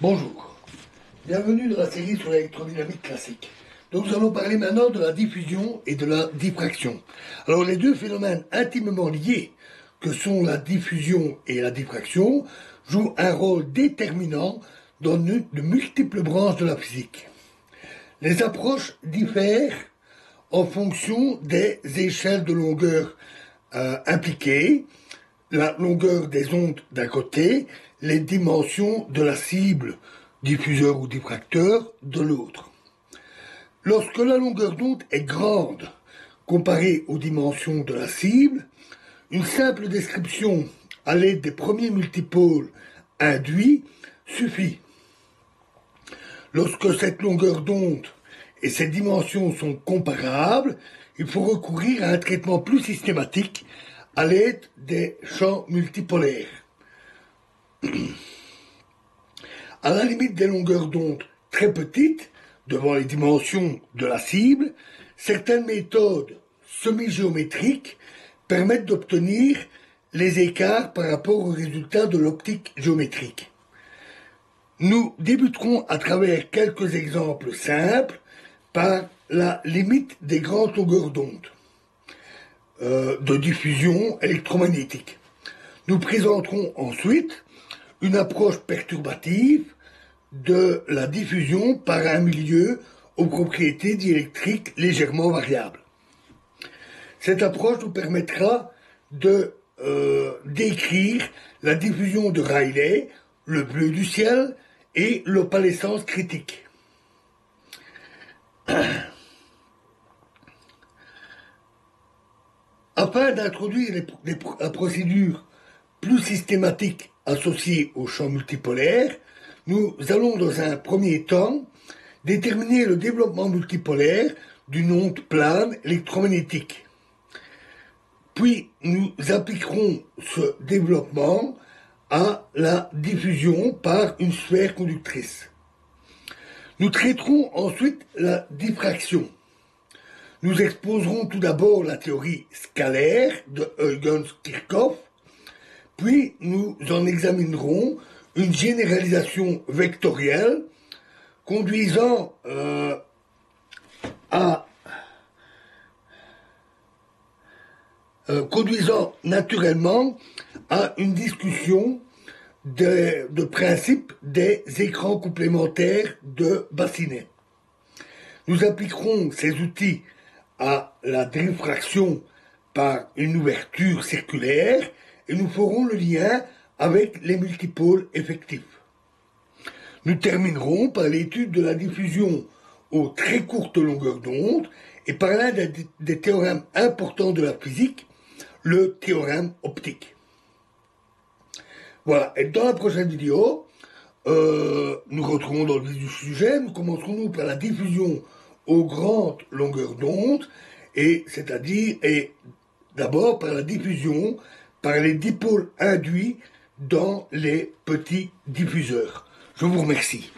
Bonjour, bienvenue dans la série sur l'électrodynamique classique. Donc nous allons parler maintenant de la diffusion et de la diffraction. Alors les deux phénomènes intimement liés que sont la diffusion et la diffraction jouent un rôle déterminant dans de multiples branches de la physique. Les approches diffèrent en fonction des échelles de longueur impliquées, la longueur des ondes d'un côté, les dimensions de la cible, diffuseur ou diffracteur, de l'autre. Lorsque la longueur d'onde est grande comparée aux dimensions de la cible, une simple description à l'aide des premiers multipôles induits suffit. Lorsque cette longueur d'onde et ses dimensions sont comparables, il faut recourir à un traitement plus systématique à l'aide des champs multipolaires. À la limite des longueurs d'onde très petites, devant les dimensions de la cible, certaines méthodes semi-géométriques permettent d'obtenir les écarts par rapport aux résultats de l'optique géométrique. Nous débuterons à travers quelques exemples simples par la limite des grandes longueurs d'onde de diffusion électromagnétique. Nous présenterons ensuite une approche perturbative de la diffusion par un milieu aux propriétés diélectriques légèrement variables. Cette approche nous permettra de décrire la diffusion de Rayleigh, le bleu du ciel et l'opalescence critique. Afin d'introduire la procédure plus systématique associée aux champs multipolaires, nous allons dans un premier temps déterminer le développement multipolaire d'une onde plane électromagnétique. Puis nous appliquerons ce développement à la diffusion par une sphère conductrice. Nous traiterons ensuite la diffraction. Nous exposerons tout d'abord la théorie scalaire de Huygens-Kirchhoff, puis nous en examinerons une généralisation vectorielle conduisant naturellement à une discussion de principe des écrans complémentaires de Bassinet. Nous appliquerons ces outils à la diffraction par une ouverture circulaire et nous ferons le lien avec les multipôles effectifs. Nous terminerons par l'étude de la diffusion aux très courtes longueurs d'onde et par l'un des théorèmes importants de la physique, le théorème optique. Voilà, et dans la prochaine vidéo, nous rentrerons dans le vif du sujet. Nous commencerons par la diffusion aux grandes longueurs d'onde, c'est-à-dire d'abord par la diffusion par les dipôles induits dans les petits diffuseurs. Je vous remercie.